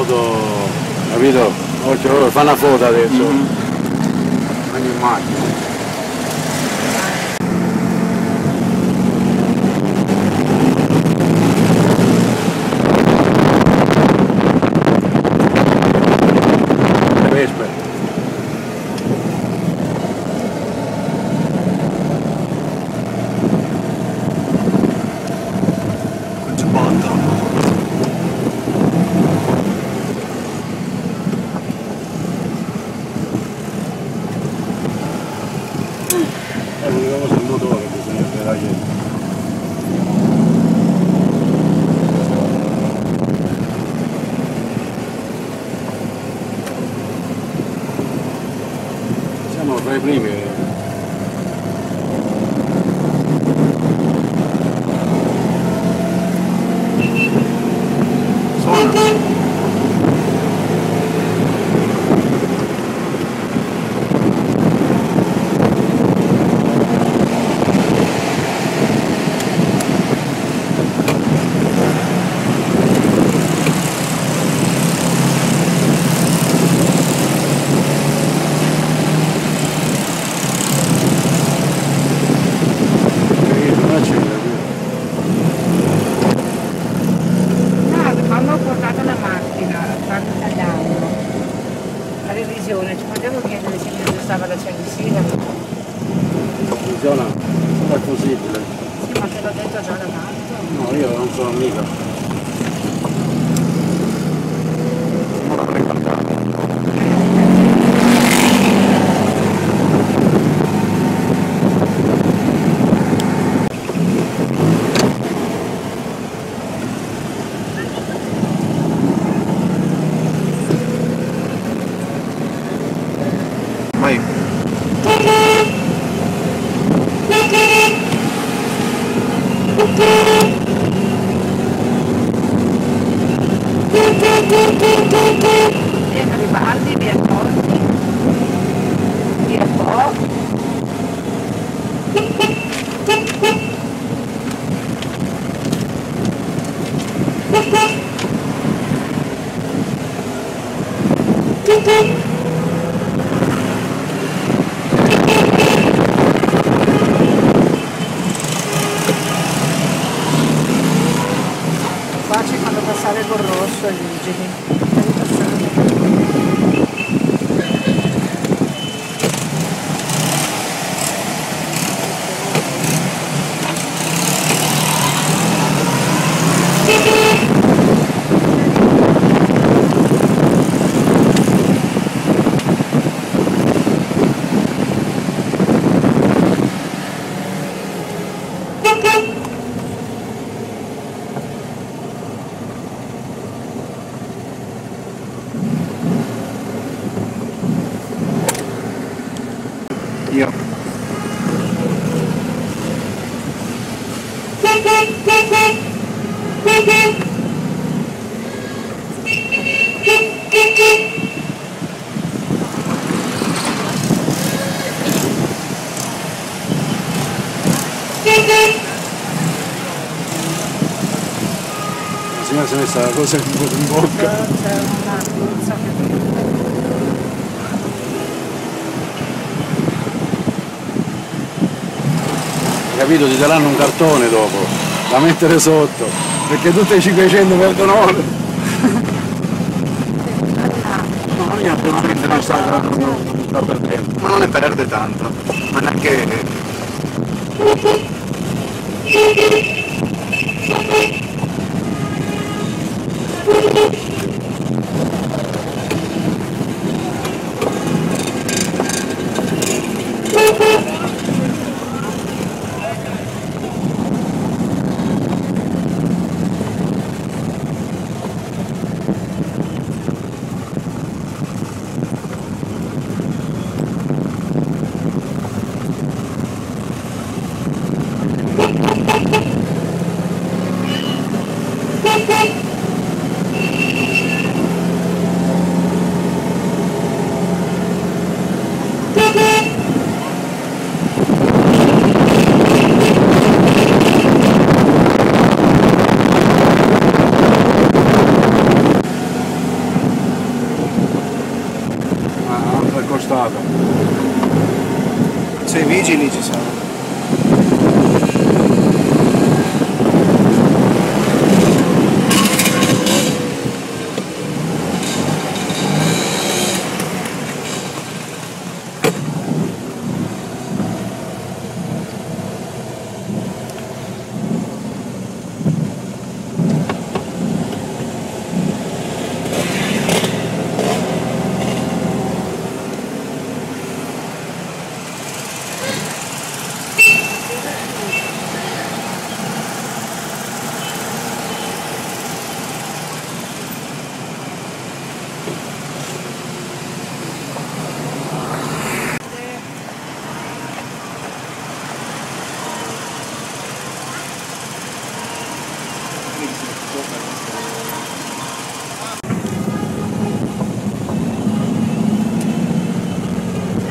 foto, capito? Oggi loro fanno una foto adesso. Ogni macchina. Vespe. L'unica cosa è il motore che bisogna vedere dietro. Siamo tra i primi. Quando ho portato la macchina stanno tagliando la revisione, ci potevo chiedere se mi aggiustava la ciancina? Funziona? Non è possibile. Sì, ma te l'ho detto già da tanto. No, io non sono mica. Vai. Via Garibaldi, via Totti, via Po. Qua c'è quando passare col rosso i vigili. Devi passare. Io. La signora si è messa la cosa in bocca. C'è una puzza che... Capito? Ti daranno un cartone dopo da mettere sotto, perché tutte i 500 perdono ore. No, io ovviamente non sta perdendo, ma non ne perde tanto, ma neanche... siamo.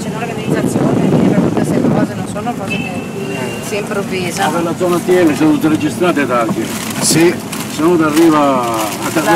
C'è un'organizzazione dietro a queste cose, non sono cose che si Ma improvvisano. per la zona TN sono tutte registrate tagli. Sì, Se no ti arriva.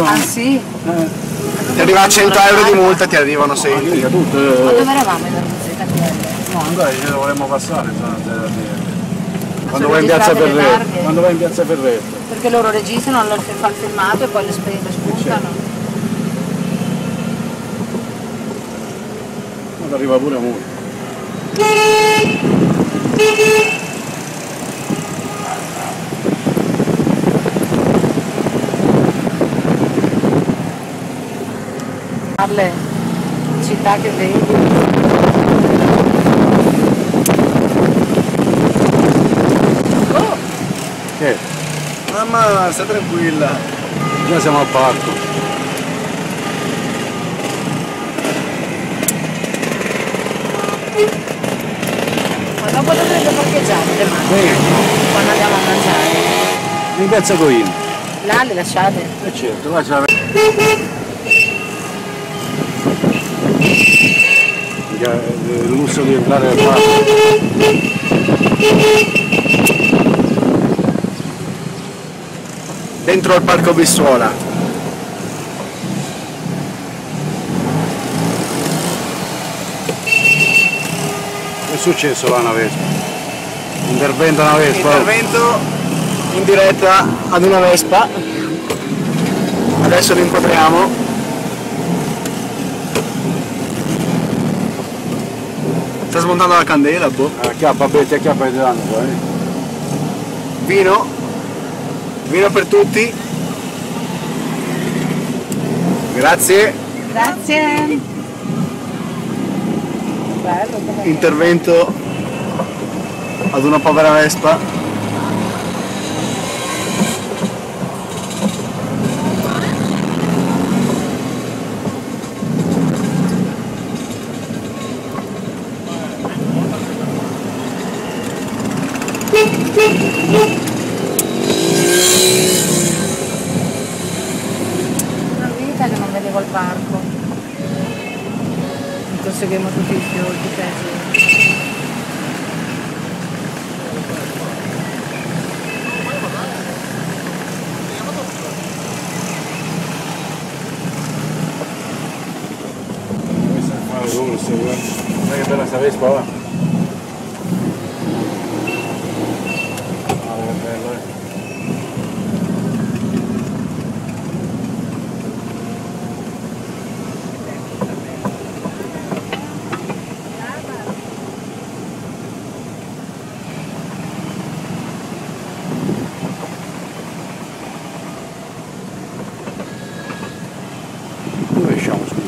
Ah sì? ti arriva a 100 euro di multa, ti arrivano sempre. Mica Ma tutte. dove eravamo in ZTL? No, dai, ce la vorremmo passare zona TN. Quando sono vai in piazza registrate le Ferretto. targhe? Quando vai in piazza Ferretto. Perché loro registrano, allora fa il filmato e poi le spuntano. Ma ti arriva pure molto. Parle, città che vedi. Oh, Che? Mamma, sta tranquilla. Già siamo al parco. ma dopo dovrete parcheggiare le macchine quando andiamo a mangiare. In piazza Coino. Là le lasciate. E certo, là c'è la. Il lusso di entrare al parco. Dentro al parco Bissuola. Che è successo là una Vespa? Intervento a una Vespa? Intervento in diretta ad una Vespa. Adesso lo inquadriamo. Sta smontando la candela, boh. Acchiappa Betty, acchiappa i danni poi. Vino. Vino per tutti. Grazie. Grazie. Bello, com'è? Intervento ad una povera Vespa. Una vita che non vedevo al parco. Conseguiamo tutti i fiori, pesi. Questa è qua dove stai guardando? Sai che bella sta Vespa va? Ah, che bello, Dove usciamo, scusa?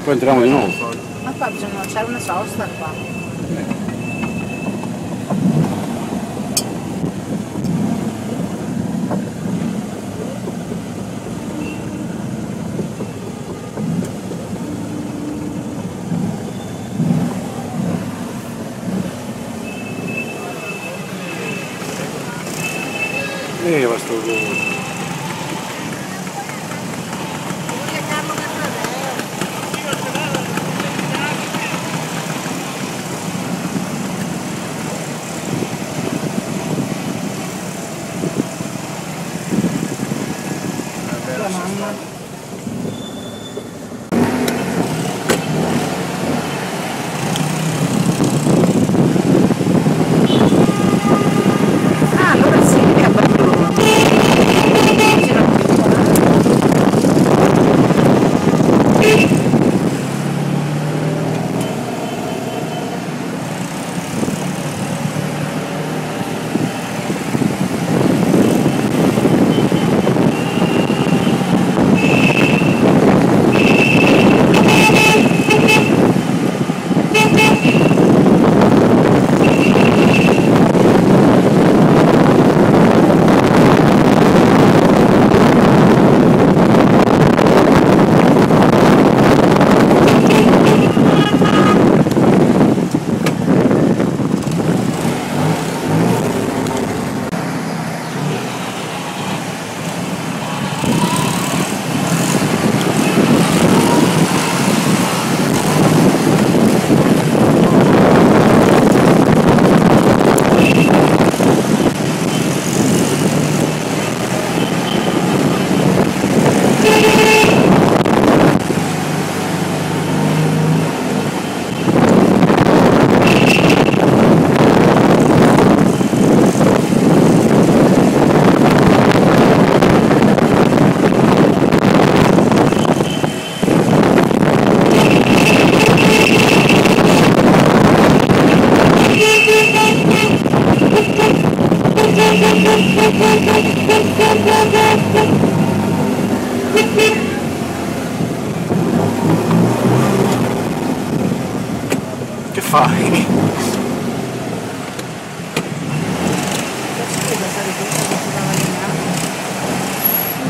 Poi entriamo di nuovo. Ma qua bisogna c'è una sosta qua. Va sto coso. La mamma. Che fai?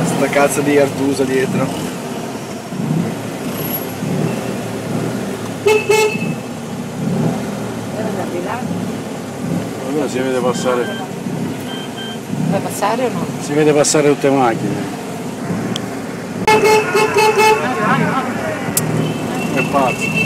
Sta cazzo di Artusa dietro. Allora si vede passare. Vuoi passare o no? Si vede passare tutte le macchine. È pazzo.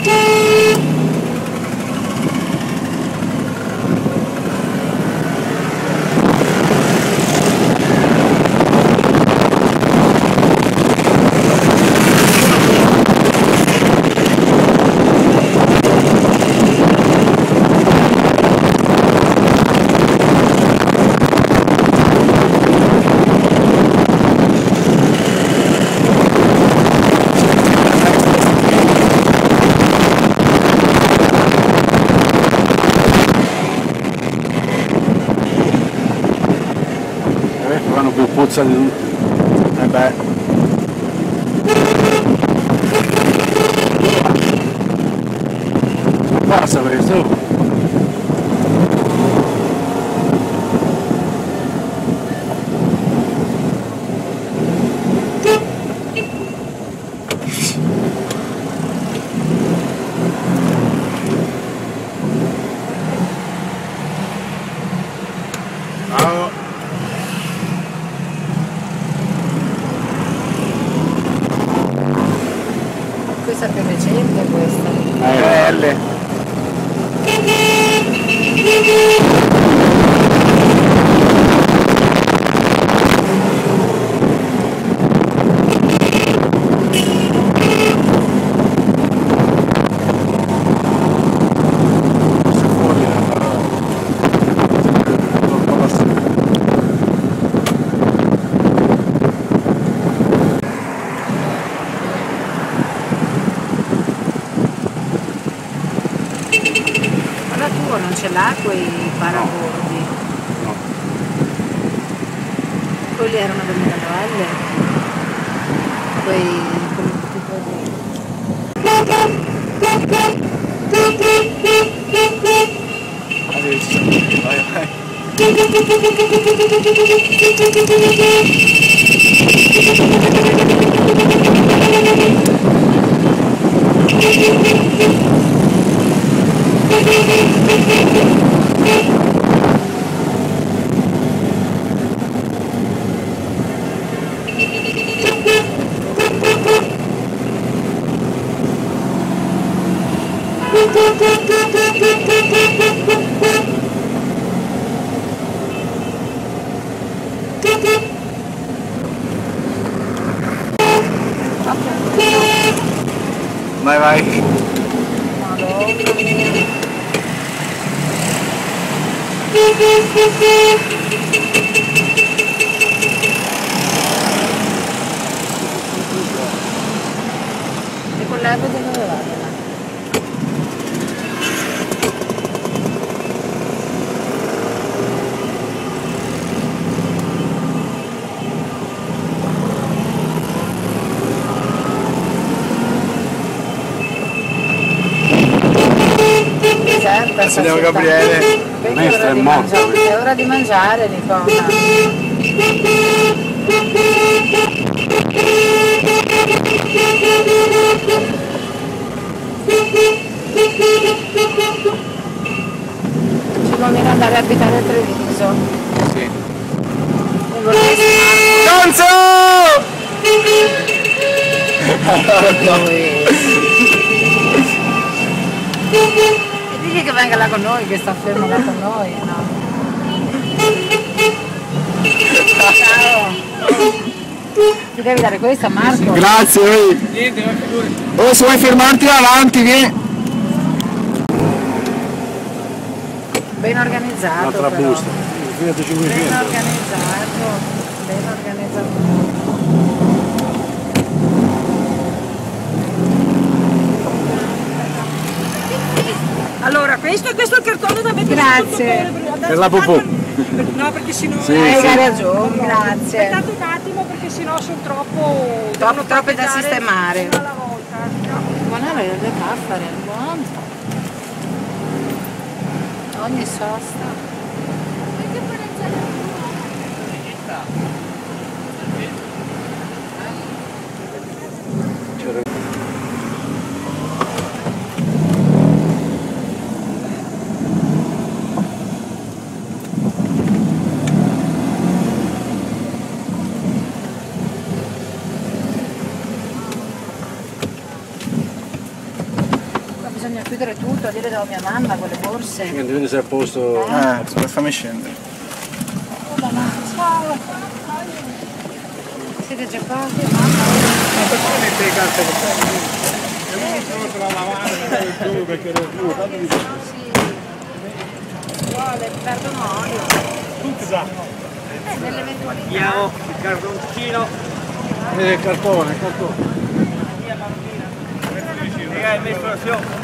Fanno più puzza di tutti. Beh. Passa questo. Questa è più recente questa. L. Ma tu non ce l'ha quei parabordi? No. Quelli erano del Montevalle? Quei tipo di... Adesso. Vai, vai. Vai, vai. Madonna mia. E con l'erba di dove vado? Signor Gabriele. Il maestro è morto. È ora di mangiare, Nicola. Ci conviene andare a abitare a Treviso. Sì. E vorresti Gonzo! E digli che venga là con noi, che sta fermo là con noi, no? Ciao! Ti devi dare questa, Marco? Grazie. Niente, ma figurati. Oh, se vuoi fermarti avanti, vieni. Ben organizzato. Un'altra però. busta. Fiat 500. Ben organizzato. Ben organizzato. Allora, questo è il cartone da mettere Grazie. sotto Per la pupù. No, perché sennò... Sì, Hai sì. ragione, grazie. Aspettate un attimo perché sennò sono troppo... devono troppe da parcheggiare sistemare. una alla volta. Buona le caffere, buono. Ogni sosta. Bisogna chiudere tutto, dire da mia mamma con le borse. Niente, vedi se è a posto. Fammi scendere. Ciao. Siete già pronti? Perché mette le carte che sono tra la lavagna e giù perché ero giù, tanto di Vuole, perdono olio. tutti da. Nell'eventualità. Andiamo, il cartoncino. Il cartone, il cartone. È messo